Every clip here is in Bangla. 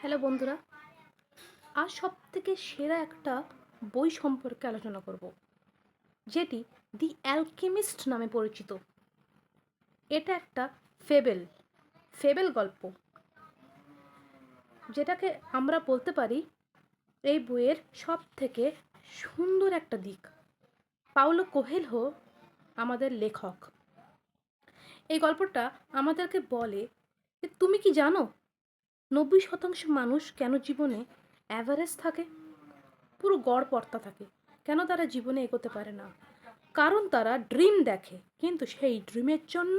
হ্যালো বন্ধুরা, আজ সবথেকে সেরা একটা বই সম্পর্কে আলোচনা করব, যেটি দি অ্যালকেমিস্ট নামে পরিচিত। এটা একটা ফেবেল ফেবেল গল্প, যেটাকে আমরা বলতে পারি এই বইয়ের সব থেকে সুন্দর একটা দিক। পাউলো কোয়েলহো আমাদের লেখক। এই গল্পটা আমাদেরকে বলে যে তুমি কি জানো 90% মানুষ কেন জীবনে অ্যাভারেজ থাকে, পুরো গড়পড়তা থাকে, কেন তারা জীবনে এগোতে পারে না? কারণ তারা ড্রিম দেখে, কিন্তু সেই ড্রিমের জন্য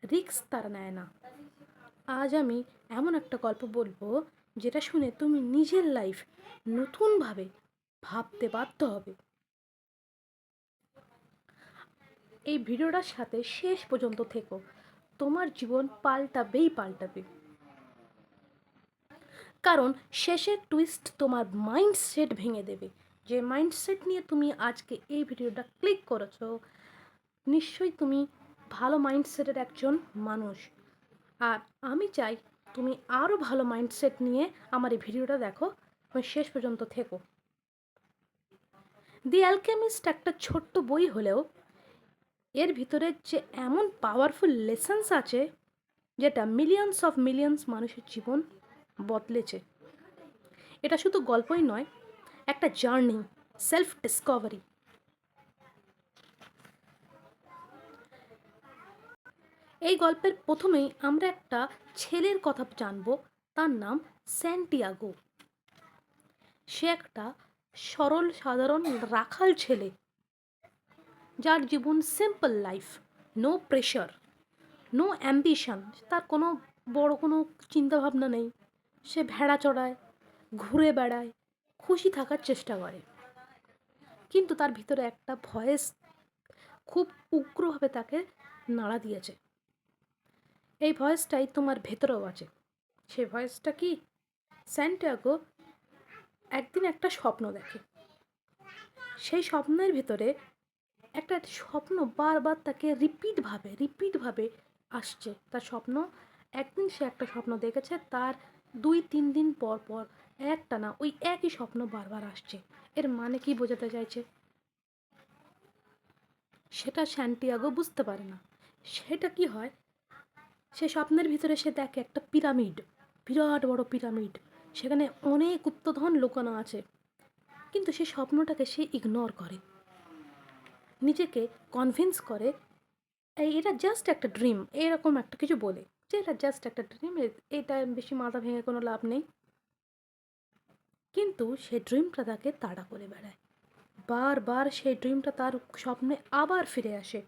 রিস্ক তারা নেয় না। আজ আমি এমন একটা গল্প বলবো যেটা শুনে তুমি নিজের লাইফ নতুনভাবে ভাবতে বাধ্য হবে। এই ভিডিওটার সাথে শেষ পর্যন্ত থেকো, তোমার জীবন পাল্টাবেই পাল্টাবে। কারণ শেষের টুইস্ট তোমার মাইন্ডসেট ভেঙে দেবে। যে মাইন্ডসেট নিয়ে তুমি আজকে এই ভিডিওটা ক্লিক করেছো, নিশ্চয়ই তুমি ভালো মাইন্ডসেটের একজন মানুষ। আর আমি চাই তুমি আরও ভালো মাইন্ডসেট নিয়ে আমার এই ভিডিওটা দেখো এবং শেষ পর্যন্ত থেকো। দি অ্যালকেমিস্ট একটা ছোট্ট বই হলেও এর ভিতরে যে এমন পাওয়ারফুল লেসন্স আছে, যেটা মিলিয়ন্স মানুষের জীবন বদলেছে। এটা শুধু গল্পই নয়, একটা জার্নি, সেলফ ডিসকভারি। এই গল্পের প্রথমেই আমরা একটা ছেলের কথা জানবো, তার নাম স্যান্টিয়াগো। সে একটা সরল সাধারণ রাখাল ছেলে, যার জীবন simple life, no pressure, no ambition. তার কোনো বড় কোনো চিন্তাভাবনা নেই। সে ভেড়া চড়ায়, ঘুরে বেড়ায়, খুশি থাকার চেষ্টা করে। কিন্তু তার ভিতরে একটা ভয়েস খুব উগ্রভাবে তাকে নাড়া দিয়েছে। এই ভয়েসটাই তোমার ভেতরেও আছে। সে ভয়েসটা কি? স্যান্টিয়াগো একদিন একটা স্বপ্ন দেখে। সেই স্বপ্নের ভিতরে একটা স্বপ্ন বারবার তাকে রিপিটভাবে আসছে। তার স্বপ্ন, একদিন সে একটা স্বপ্ন দেখেছে, তার 2-3 দিন পর পর একটানা ওই একই স্বপ্ন বারবার আসছে। এর মানে কি বোঝাতে চাইছে সেটা স্যান্টিয়াগো বুঝতে পারে না। সেটা কি হয়, সে স্বপ্নের ভিতরে সে দেখে একটা পিরামিড, বিরাট বড় পিরামিড, সেখানে অনেক গুপ্তধন লুকানো আছে। কিন্তু সে স্বপ্নটাকে সে ইগনোর করে, নিজেকে কনভিন্স করে এটা জাস্ট একটা ড্রিম, এরকম একটা কিছু বলে যে এটা জাস্ট একটা ড্রিম, এটা বেশি মাথা ভেঙে কোনো লাভ নেই। কিন্তু সেই ড্রিমটা তাকে তাড়া করে বেড়ায়। বারবার সেই ড্রিমটা তার স্বপ্নে আবার ফিরে আসে,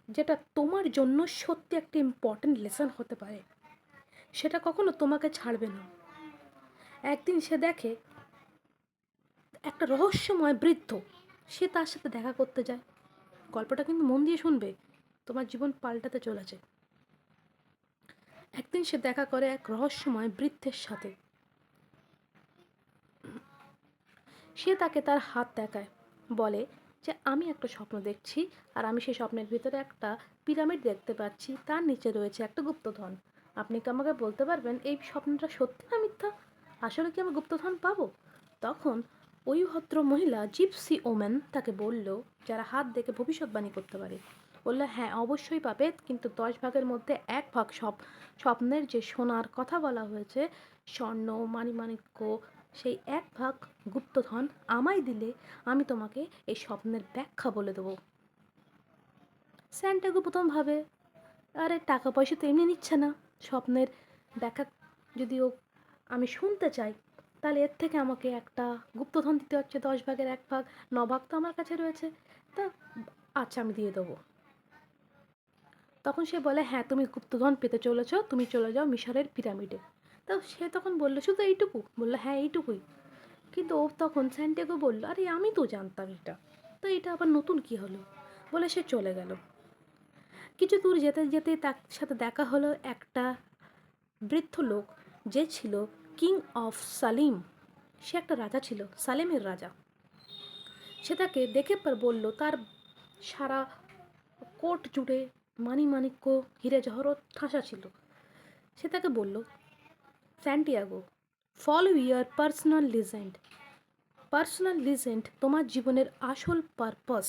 যেটা তোমার জন্য সত্যি একটা ইম্পর্ট্যান্ট লেসন হতে পারে। সেটা কখনো তোমাকে ছাড়বে না। একদিন সে দেখে একটা রহস্যময় বৃদ্ধ, সে তার সাথে দেখা করতে যায়। গল্পটা কিন্তু মন দিয়ে শুনবে, তোমার জীবন পাল্টাতে চলেছে। একদিন সে দেখা করে এক রহস্যময় বৃদ্ধের সাথে। সে তাকে তার হাত দেখায়, বলে যে আমি একটা স্বপ্ন দেখছি, আর আমি সেই স্বপ্নের ভিতরে একটা পিরামিড দেখতে পাচ্ছি, তার নিচে রয়েছে একটা গুপ্তধন। আপনি কি আমাকে বলতে পারবেন এই স্বপ্নটা সত্যি না মিথ্যা? আসলে কি আমি গুপ্তধন পাবো? তখন ওই ভদ্র মহিলা, জিপসি ওম্যান, তাকে বলল, যারা হাত দেখে ভবিষ্যৎবাণী করতে পারে, বললো হ্যাঁ অবশ্যই পাবে, কিন্তু 10 ভাগের মধ্যে 1 ভাগ স্বপ্নের যে সোনার কথা বলা হয়েছে, স্বর্ণ মাণিমাণিক্য, সেই 1 ভাগ গুপ্তধন আমায় দিলে আমি তোমাকে এই স্বপ্নের ব্যাখ্যা বলে দেবো। স্যান্টাগো প্রথম ভাবে, আরে টাকা পয়সা তো এমনি নিচ্ছে না, স্বপ্নের ব্যাখ্যা যদিও আমি শুনতে চাই, তাহলে এর থেকে আমাকে একটা গুপ্তধন দিতে হচ্ছে 10 ভাগের 1 ভাগ, 9 ভাগ তো আমার কাছে রয়েছে, তা আচ্ছা আমি দিয়ে দেবো। তখন সে বলে হ্যাঁ তুমি গুপ্তধন পেতে চলেছ, তুমি চলে যাও মিশরের পিরামিডে। তো সে তখন বললো শুধু এইটুকু? বললো হ্যাঁ এইটুকুই। কিন্তু ও তখন স্যান্টিয়াগো বলল আরে আমি তো জানতাম এটা, তো এটা আবার নতুন কি হলো? বলে সে চলে গেল। কিছু দূর যেতে যেতে তার সাথে দেখা হলো একটা বৃদ্ধ লোক, যে ছিল কিং অফ সালিম। সে একটা রাজা ছিল, সালেমের রাজা। সে তাকে দেখে পর বলল, তার সারা কোট জুড়ে মাণিমাণিক্য, হীরে জহরত ঠাসা ছিল। সে তাকে বলল, স্যান্টিয়াগো ফলো ইয়ার পার্সোনাল লিজেন্ড। পার্সোনাল লিজেন্ড তোমার জীবনের আসল পারপাস,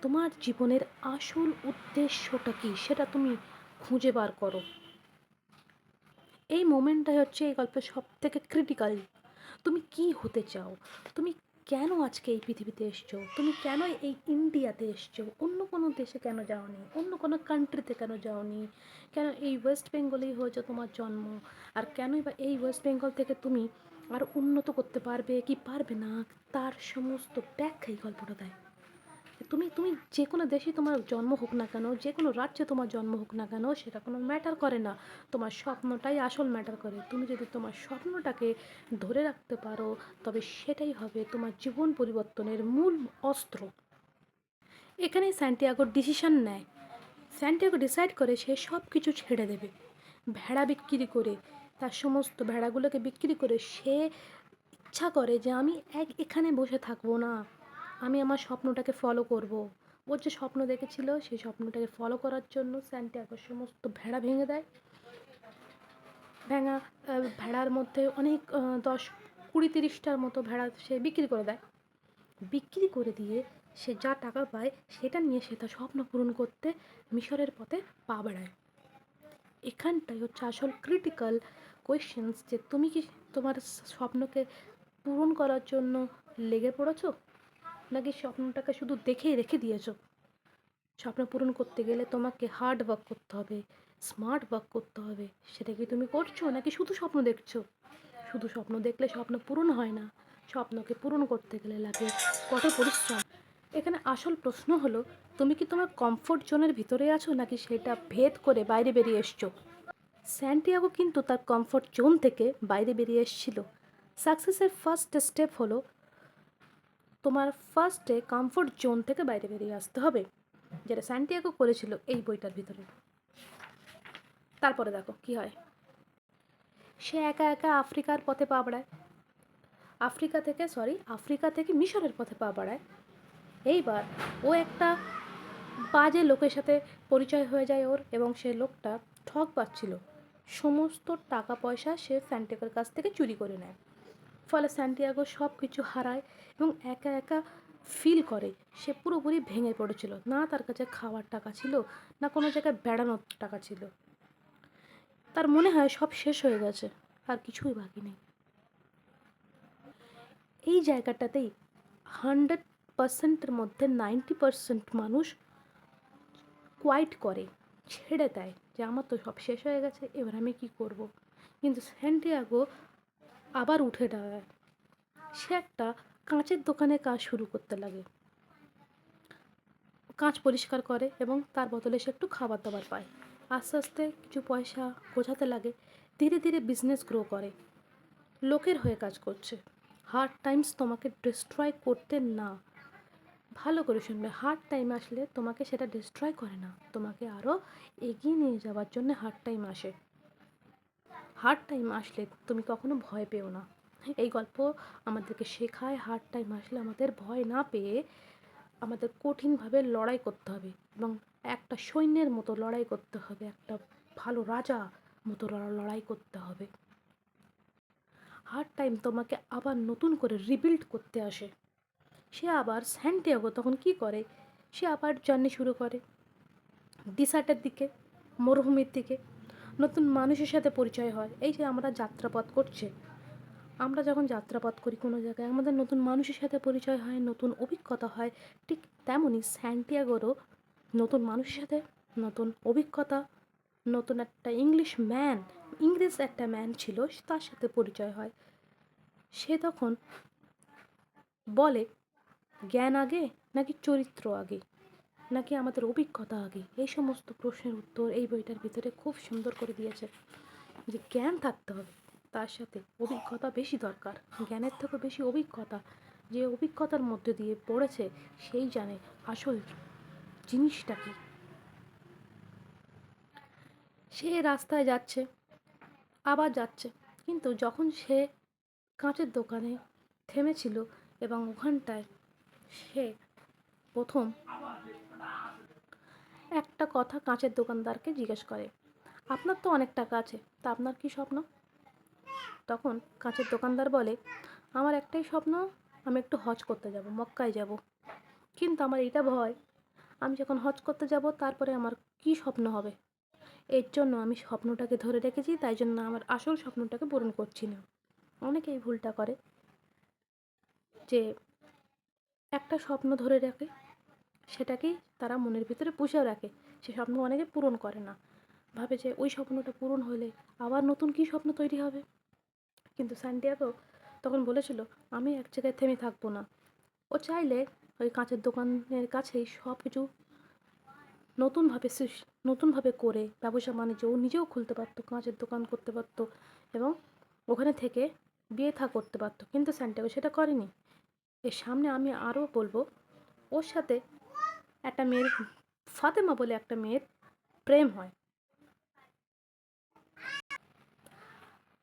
তোমার জীবনের আসল উদ্দেশ্যটা কী সেটা তুমি খুঁজে বার করো। এই মোমেন্টটাই হচ্ছে এই গল্পের সব থেকে ক্রিটিক্যাল। তুমি কি হতে চাও, তুমি কেন আজকে এই পৃথিবীতে এসছো, তুমি কেন এই ইন্ডিয়াতে এসছো, অন্য কোনো দেশে কেন যাওনি, অন্য কোনো কান্ট্রিতে কেন যাওনি, কেন এই ওয়েস্ট বেঙ্গলেই হয়েছে তোমার জন্ম, আর কেনই বা এই ওয়েস্ট বেঙ্গল থেকে তুমি আর উন্নত করতে পারবে কি পারবে না, তার সমস্ত ব্যাখ্যা এই গল্পটা দেয়। তুমি তুমি যে কোনো দেশে তোমার জন্ম হোক না কেন, যে কোনো রাজ্যে তোমার জন্ম হোক না কেন, সেটা কোনো ম্যাটার করে না। তোমার স্বপ্নটাই আসল ম্যাটার করে। তুমি যদি তোমার স্বপ্নটাকে ধরে রাখতে পারো, তবে সেটাই হবে তোমার জীবন পরিবর্তনের মূল অস্ত্র। এখানেই স্যান্টিয়াগোর ডিসিশন নেয়। স্যান্টিয়াগো ডিসাইড করে সে সব কিছু ছেড়ে দেবে। ভেড়া বিক্রি করে, তার সমস্ত ভেড়াগুলোকে বিক্রি করে সে ইচ্ছা করে যে আমি এখানে বসে থাকবো না, আমি আমার স্বপ্নটাকে ফলো করব। ওর যে স্বপ্ন দেখেছিল সেই স্বপ্নটাকে ফলো করার জন্য স্যান্টিয়াগো সমস্ত ভেড়া ভেঙে দেয়। ভেঙা ভেড়ার মধ্যে অনেক 10, 20, 30টার মতো ভেড়া সে বিক্রি করে দেয়। বিক্রি করে দিয়ে সে যা টাকা পায় সেটা নিয়ে সে তার স্বপ্ন পূরণ করতে মিশরের পথে পা বাড়ায়। এখানটাই হচ্ছে আসল ক্রিটিক্যাল কোয়েশ্চেন্স, যে তুমি কি তোমার স্বপ্নকে পূরণ করার জন্য লেগে পড়েছো, নাকি স্বপ্নটাকে শুধু দেখেই রেখে দিয়েছো। স্বপ্ন পূরণ করতে গেলে তোমাকে হার্ড ওয়ার্ক করতে হবে, স্মার্ট ওয়ার্ক করতে হবে। সেটা কি তুমি করছো, নাকি শুধু স্বপ্ন দেখছো? শুধু স্বপ্ন দেখলে স্বপ্ন পূরণ হয় না, স্বপ্নকে পূরণ করতে গেলে লাগে কঠোর পরিশ্রম। এখানে আসল প্রশ্ন হলো, তুমি কি তোমার কমফোর্ট জোনের ভিতরে আছো, নাকি সেটা ভেদ করে বাইরে বেরিয়ে এসছো? স্যান্টিয়াগো কিন্তু তার কমফোর্ট জোন থেকে বাইরে বেরিয়ে এসেছিল। সাকসেসের ফার্স্ট স্টেপ হলো তোমার ফার্স্টে কমফোর্ট জোন থেকে বাইরে বেরিয়ে আসতে হবে, যেটা স্যান্টিয়াগো করেছিল এই বইটার ভিতরে। তারপরে দেখো কি হয়। সে একা একা আফ্রিকার পথে পা বাড়ায়, আফ্রিকা থেকে মিশরের পথে পা বাড়ায়। এইবার ও একটা বাজে লোকের সাথে পরিচয় হয়ে যায় ওর, এবং সে লোকটা ঠক পাচ্ছিল। সমস্ত টাকা পয়সা সে স্যান্টিয়াগোর কাছ থেকে চুরি করে নেয়। ফলে স্যান্টিয়াগো সব কিছু হারায় এবং একা একা ফিল করে সে পুরোপুরি ভেঙে পড়েছিল। না তার কাছে খাওয়ার টাকা ছিল, না কোনো জায়গায় বেড়ানোর টাকা ছিল। তার মনে হয় সব শেষ হয়ে গেছে, আর কিছুই বাকি নেই। এই জায়গাটাতেই 100%-এর মধ্যে 90% মানুষ কোয়াইট করে, ছেড়ে দেয় যে আমার তো সব শেষ হয়ে গেছে, এবার আমি কি করব। কিন্তু স্যান্টিয়াগো আবার উঠে দাঁড়ায়। সে একটা কাঁচের দোকানে কাজ শুরু করতে লাগে, কাঁচ পরিষ্কার করে এবং তার বদলে সে একটু খাবার দাবার পায়। আস্তে আস্তে কিছু পয়সা গোছাতে লাগে, ধীরে ধীরে বিজনেস গ্রো করে, লোকের হয়ে কাজ করছে। হার্ড টাইমস তোমাকে ডিস্ট্রয় করতে না, ভালো করে শুনবে, হার্ড টাইম আসলে তোমাকে সেটা ডিস্ট্রয় করে না, তোমাকে আরও এগিয়ে নিয়ে যাওয়ার জন্য হার্ড টাইম আসে। হার্ড টাইম আসলে তুমি কখনো ভয় পেও না। এই গল্প আমাদেরকে শেখায় হার্ড টাইম আসলে আমাদের ভয় না পেয়ে আমাদের কঠিনভাবে লড়াই করতে হবে, এবং একটা সৈন্যের মতো লড়াই করতে হবে, একটা ভালো রাজা মতো লড়াই করতে হবে। হার্ড টাইম তোমাকে আবার নতুন করে রিবিল্ড করতে আসে। সে আবার স্যান্টিয়াগো তখন কি করে, সে আবার জার্নি শুরু করে ডিসার্টের দিকে, মরুভূমির দিকে। নতুন মানুষের সাথে পরিচয় হয়। এই যে আমরা যাত্রাপথ করছে, আমরা যখন যাত্রাপথ করি কোনো জায়গায়, আমাদের নতুন মানুষের সাথে পরিচয় হয়, নতুন অভিজ্ঞতা হয়। ঠিক তেমনই স্যান্টিয়াগোরও নতুন মানুষের সাথে নতুন অভিজ্ঞতা, নতুন একটা ইংরেজ একটা ম্যান ছিল, তার সাথে পরিচয় হয়। সে তখন বলে, জ্ঞান আগে নাকি চরিত্র আগে, নাকি আমাদের অভিজ্ঞতা আগে? এই সমস্ত প্রশ্নের উত্তর এই বইটার ভিতরে খুব সুন্দর করে দিয়েছে। যে জ্ঞান থাকতে হবে, তার সাথে অভিজ্ঞতা বেশি দরকার, জ্ঞানের থেকে বেশি অভিজ্ঞতা। যে অভিজ্ঞতার মধ্যে দিয়ে পড়েছে সেই জানে আসল জিনিসটা কি। সে রাস্তায় যাচ্ছে, আবার যাচ্ছে, কিন্তু যখন সে কাঁচের দোকানে থেমেছিল এবং ওখানটায় সে প্রথম একটা কথা কাঁচের দোকানদারকে জিজ্ঞেস করে, আপনার তো অনেক টাকা আছে, তা আপনার কি স্বপ্ন? তখন কাঁচের দোকানদার বলে, আমার একটাই স্বপ্ন, আমি একটু হজ করতে যাব, মক্কায় যাব। কিন্তু আমার এটা ভয়, আমি যখন হজ করতে যাব তারপরে আমার কি স্বপ্ন হবে। এর জন্য আমি স্বপ্নটাকে ধরে রেখেছি, তাই জন্য আমার আসল স্বপ্নটাকে পূরণ করছি না। অনেকে এই ভুলটা করে, যে একটা স্বপ্ন ধরে রাখে, সেটাকেই তারা মনের ভিতরে পুষেও রাখে, সে স্বপ্ন অনেকে পূরণ করে না, ভাবে যে ওই স্বপ্নটা পূরণ হলে আবার নতুন কী স্বপ্ন তৈরি হবে। কিন্তু সান্টিয়াগো তখন বলেছিল, আমি এক জায়গায় থেমে থাকবো না। ও চাইলে ওই কাঁচের দোকানের কাছেই সব কিছু নতুনভাবে নতুনভাবে করে ব্যবসা বাণিজ্য ও নিজেও খুলতে পারতো, কাঁচের দোকান করতে পারতো এবং ওখানে থেকে বিয়ে থা করতে পারতো। কিন্তু সান্টিয়াগো সেটা করেনি। এর সামনে আমি আরও বলবো, ওর সাথে একটা মেয়ের, ফাতেমা বলে একটা মেয়ের প্রেম হয়।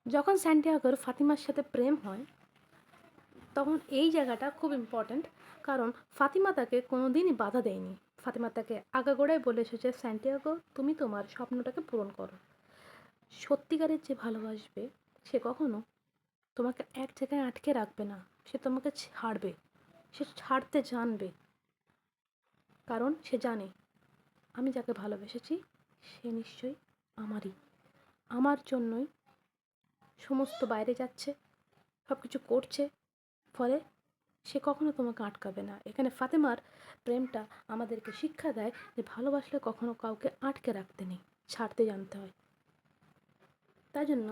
যখন সান্টিয়াগোর ফাতিমার সাথে প্রেম হয়, তখন এই জায়গাটা খুব ইম্পর্ট্যান্ট, কারণ ফাতিমা তাকে কোনো দিনই বাধা দেয়নি। ফাতিমা তাকে আগাগোড়াই বলে এসেছে, সান্টিয়াগো তুমি তোমার স্বপ্নটাকে পূরণ করো। সত্যিকারের যে ভালোবাসবে সে কখনো তোমাকে এক জায়গায় আটকে রাখবে না, সে তোমাকে ছাড়বে, সে ছাড়তে জানবে। কারণ সে জানে আমি যাকে ভালোবেসেছি সে নিশ্চয়ই আমারই, আমার জন্যই সমস্ত বাইরে যাচ্ছে, সব কিছু করছে, ফলে সে কখনো তোমাকে আটকাবে না। এখানে ফাতেমার প্রেমটা আমাদেরকে শিক্ষা দেয় যে ভালোবাসলে কখনো কাউকে আটকে রাখতে নেই, ছাড়তে জানতে হয়। তাই জন্য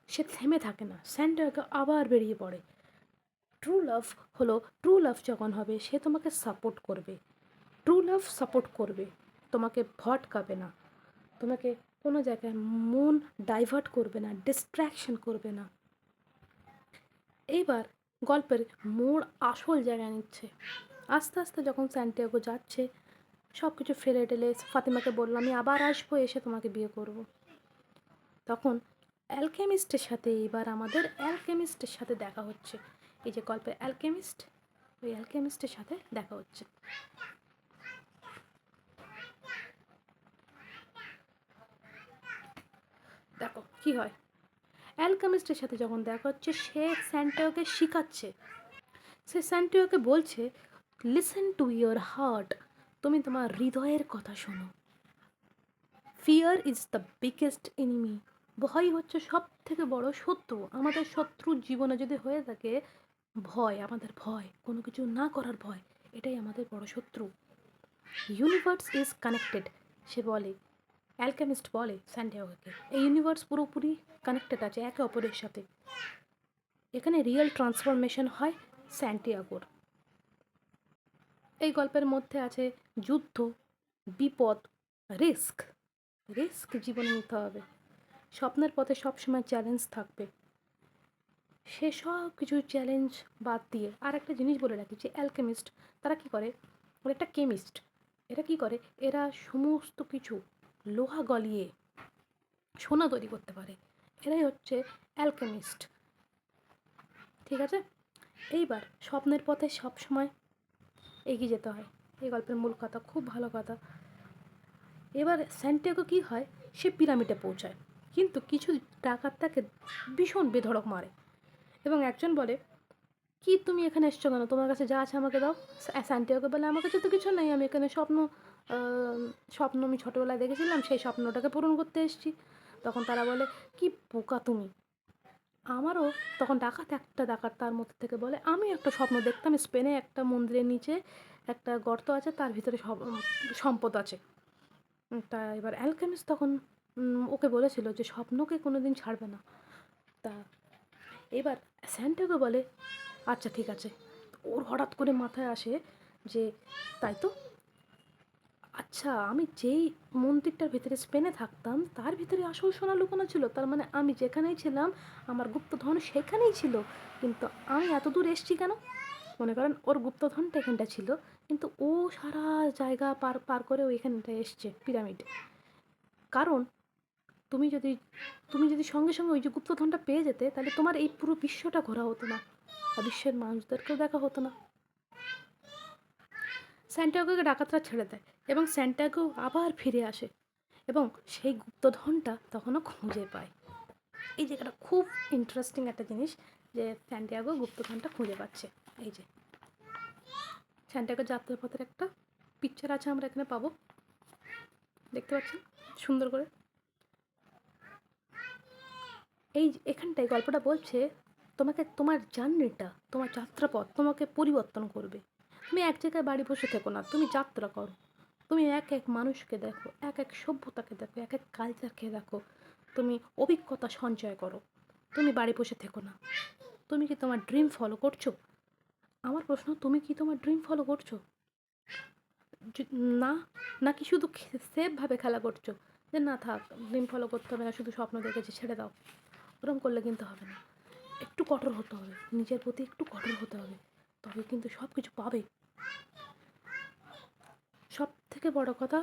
সে থেমে থাকে না, স্যান্টিয়াগো আবার বেরিয়ে পড়ে। ট্রু লাভ হলো, ট্রু লাভ যখন হবে সে তোমাকে সাপোর্ট করবে, ট্রু লাভ সাপোর্ট করবে, তোমাকে ভটকাবে না, তোমাকে কোনো জায়গায় মন ডাইভার্ট করবে না, ডিস্ট্র্যাকশন করবে না। এইবার গল্পের মোড় আসল জায়গায় নিচ্ছে। আস্তে আস্তে যখন স্যান্টিয়াগো যাচ্ছে, সব কিছু ফেলে টেলে ফাতিমাকে বলল, আমি আবার আসবো, এসে তোমাকে বিয়ে করব। তখন অ্যালকেমিস্টের সাথে, এবার আমাদের অ্যালকেমিস্টের সাথে দেখা হচ্ছে। এই যে গল্পের অ্যালকেমিস্ট, ওই অ্যালকেমিস্টের সাথে দেখা হচ্ছে। দেখো কি হয়, অ্যালকেমিস্টের সাথে যখন দেখা হচ্ছে, সে স্যান্টিয়াগোকে শিখাচ্ছে, সে স্যান্টিয়াগোকে বলছে, লিসেন টু ইয়োর হার্ট, তুমি তোমার হৃদয়ের কথা শোনো। Fear is the biggest enemy, ভয় হচ্ছে সব থেকে বড় শত্রু। আমাদের শত্রুর জীবনে যদি হয়ে থাকে ভয়, আমাদের ভয়, কোনো কিছু না করার ভয়, এটাই আমাদের বড় শত্রু। ইউনিভার্স ইজ কানেক্টেড, সে বলে, অ্যালকেমিস্ট বলে স্যান্টিয়াগোকে, এই ইউনিভার্স পুরোপুরি কানেক্টেড আছে একে অপরের সাথে। এখানে রিয়েল ট্রান্সফরমেশন হয় স্যান্টিয়াগোর। এই গল্পের মধ্যে আছে যুদ্ধ, বিপদ, রিস্ক। রিস্ক জীবনে নিতে হবে, স্বপ্নের পথে সবসময় চ্যালেঞ্জ থাকবে। সে সব কিছু চ্যালেঞ্জ বাদ দিয়ে আর একটা জিনিস বলে রাখি, যে অ্যালকেমিস্ট তারা কী করে, ওরা একটা কেমিস্ট, এরা কী করে, এরা সমস্ত কিছু লোহা গলিয়ে সোনা তৈরি করতে পারে, এরাই হচ্ছে অ্যালকেমিস্ট। ঠিক আছে, এইবার স্বপ্নের পথে সবসময় এগিয়ে যেতে হয়, এই গল্পের মূল কথা, খুব ভালো কথা। এবার স্যান্টিয়াগো কী হয়, সে পিরামিডে পৌঁছায়, কিন্তু কিছু ডাকাত তাকে ভীষণ বেধড়ক মারে এবং একজন বলে, কি তুমি এখানে এসছো কেন, তোমার কাছে যা আছে আমাকে দাও। স্যান্টিয়াগো বলে, আমার কাছে তো কিছু নেই, আমি এখানে স্বপ্ন আমি ছোটোবেলায় দেখেছিলাম, সেই স্বপ্নটাকে পূরণ করতে এসেছি। তখন তারা বলে, কি বোকা তুমি। আমারও তখন একটা ডাকাত তার মধ্যে থেকে বলে, আমি একটা স্বপ্ন দেখতাম, স্পেনে একটা মন্দিরের নিচে একটা গর্ত আছে, তার ভিতরে সম্পদ আছে। তা এবার অ্যালকেমিস্ট তখন ওকে বলেছিল যে স্বপ্নকে কোনো দিন ছাড়বে না। তা এবার স্যান্টিয়াগো বলে, আচ্ছা ঠিক আছে। ওর হঠাৎ করে মাথায় আসে যে, তাই তো, আচ্ছা আমি যেই মন্দিরটার ভিতরে স্পেনে থাকতাম তার ভিতরে আসল সোনা লুকানো ছিল, তার মানে আমি যেখানেই ছিলাম আমার গুপ্তধন সেখানেই ছিল, কিন্তু আমি এত দূর এসছি কেন। মনে করেন ওর গুপ্তধনটা এখানটা ছিল, কিন্তু ও সারা জায়গা পার পার করে ওইখানটায় এসছে পিরামিডে। কারণ তুমি যদি তুমি যদি সঙ্গে সঙ্গে ওই যে গুপ্তধনটা পেয়ে যেতে, তাহলে তোমার এই পুরো বিশ্বটা ঘোরা হতো না, আর বিশ্বের মানুষদেরকেও দেখা হতো না। স্যান্টিয়াগোকে ডাকাতরা ছেড়ে দেয় এবং স্যান্টিয়াগো আবার ফিরে আসে এবং সেই গুপ্তধনটা তখনও খুঁজে পায়। এই জায়গাটা খুব ইন্টারেস্টিং একটা জিনিস, যে স্যান্টিয়াগো গুপ্তধনটা খুঁজে পাচ্ছে। এই যে স্যান্টিয়াগো যাত্রাপথের একটা পিকচার আছে, আমরা এখানে পাবো, দেখতে পাচ্ছেন সুন্দর করে। এই এখানটায় গল্পটা বলছে তোমাকে, তোমার জার্নিটা, তোমার যাত্রাপথ তোমাকে পরিবর্তন করবে। তুমি এক জায়গায় বাড়ি বসে থেকো না, তুমি যাত্রা করো। তুমি এক এক মানুষকে দেখো, এক এক সভ্যতাকে দেখো, এক এক কালচারকে দেখো। তুমি অভিজ্ঞতা সঞ্চয় করো। তুমি বাড়ি বসে থেকো না। তুমি কি তোমার ড্রিম ফলো করছো? আমার প্রশ্ন, তুমি কি তোমার ড্রিম ফলো করছো? না, নাকি শুধু সেফভাবে খেলা করছো, যে না থাক, ড্রিম ফলো করতে হবে না, শুধু স্বপ্ন দেখেছি ছেড়ে দাও। ওরম করলে কিন্তু হবে না। একটু কঠোর হতে হবে, নিজের প্রতি একটু কঠোর হতে হবে, তবে কিন্তু সব কিছু পাবে। সব থেকে বড় কথা,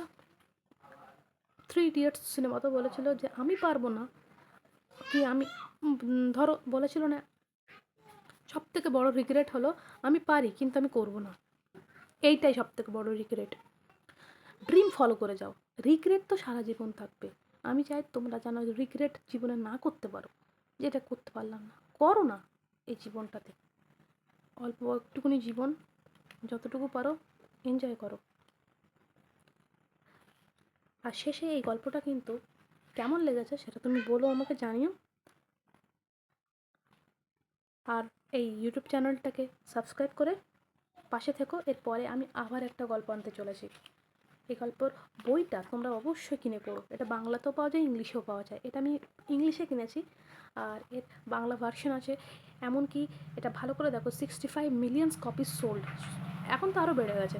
3 ইডিয়টস সিনেমাতে বলেছিল যে আমি পারবো না, কি আমি ধরো বলেছিল না, সব থেকে বড় রিগ্রেট হলো আমি পারি কিন্তু আমি করব না। এইটাই সব থেকে বড় রিগ্রেট। ড্রিম ফলো করে যাও, রিগ্রেট তো সারা জীবন থাকবে। আমি চাই তোমরা যেন রিগ্রেট জীবনে না করতে পারো, যেটা করতে পারলাম না, করো না। এই জীবনটাতে অল্প একটুকুনি জীবন, যতটুকু পারো এনজয় করো। আর শেষে এই গল্পটা কিন্তু কেমন লেগেছে সেটা তুমি বলো, আমাকে জানিও। আর এই ইউটিউব চ্যানেলটাকে সাবস্ক্রাইব করে পাশে থেকো। এরপরে আমি আবার একটা গল্প আনতে চলেছি। এই গল্পর বইটা তোমরা অবশ্যই কিনে পড়ো। এটা বাংলাতেও পাওয়া যায়, ইংলিশেও পাওয়া যায়। এটা আমি ইংলিশে কিনেছি, আর এর বাংলা ভার্সন আছে। এমনকি এটা ভালো করে দেখো, 65 মিলিয়ন কপিস সোল্ড। এখন তো আরও বেড়ে গেছে,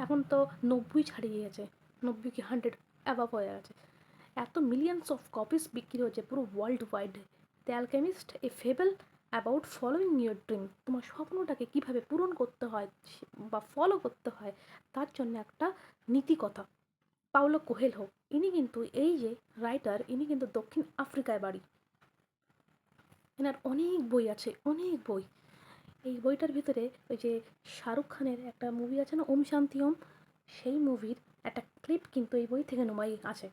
এখন তো 90 ছাড়িয়ে গেছে, 90 কি 100 অ্যাভাব হয়ে গেছে। এত মিলিয়নস অফ কপিস বিক্রি হচ্ছে পুরো world wide. The alchemist, A fable about following your dream. তোমার স্বপ্নটাকে কীভাবে পূরণ করতে হয় বা ফলো করতে হয়, তার জন্য একটা নীতিকথা। পাওলো কোয়েলহো, ইনি কিন্তু এই যে রাইটার, ইনি কিন্তু দক্ষিণ আফ্রিকায় বাড়ি। এনার অনেক বই আছে, অনেক বই। এই বইটার ভিতরে ওই যে শাহরুখ খানের একটা মুভি আছে না, ওম শান্তি ওম, সেই মুভির একটা ক্লিপ কিন্তু এই বই থেকে নেওয়াই আছে।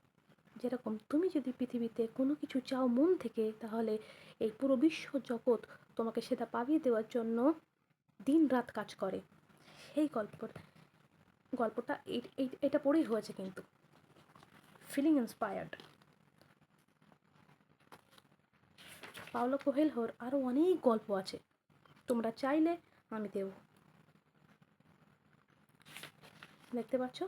যেরকম তুমি যদি পৃথিবীতে কোনো কিছু চাও মন থেকে, তাহলে এই পুরো বিশ্ব জগৎ তোমাকে সেটা পাবিয়ে দেওয়ার জন্য দিন রাত কাজ করে। সেই গল্পটা এটা পড়েই হয়েছে কিন্তু। Feeling inspired. পাওলো কোয়েলহোর আরও অনেক গল্প আছে, তোমরা চাইলে আমি দেব। দেখতে পাচ্ছ,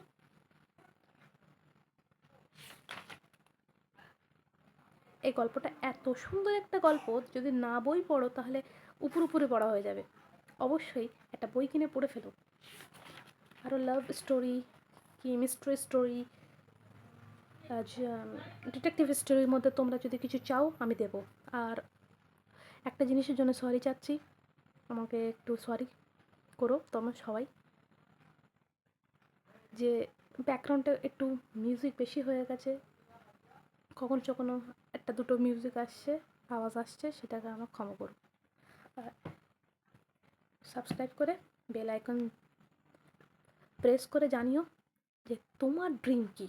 এই গল্পটা এত সুন্দর একটা গল্প, যদি না বই পড়ো তাহলে উপরে পড়া হয়ে যাবে। অবশ্যই একটা বই কিনে পড়ে ফেলো। আরও লাভ স্টোরি, কি মিস্ট্রি স্টোরি, ডিটেকটিভ স্টোরির মধ্যে তোমরা যদি কিছু চাও আমি দেব। আর একটা জিনিসের জন্য সরি চাচ্ছি, আমাকে একটু সরি করো তোমরা সবাই, যে ব্যাকগ্রাউন্ডে একটু মিউজিক বেশি হয়ে গেছে, কখনো কখনো একটা দুটো মিউজিক আসছে, আওয়াজ আসছে, সেটাকে আমার ক্ষমা করো। সাবস্ক্রাইব করে বেল আইকন প্রেস করে জানিও যে তোমার ড্রিম কী।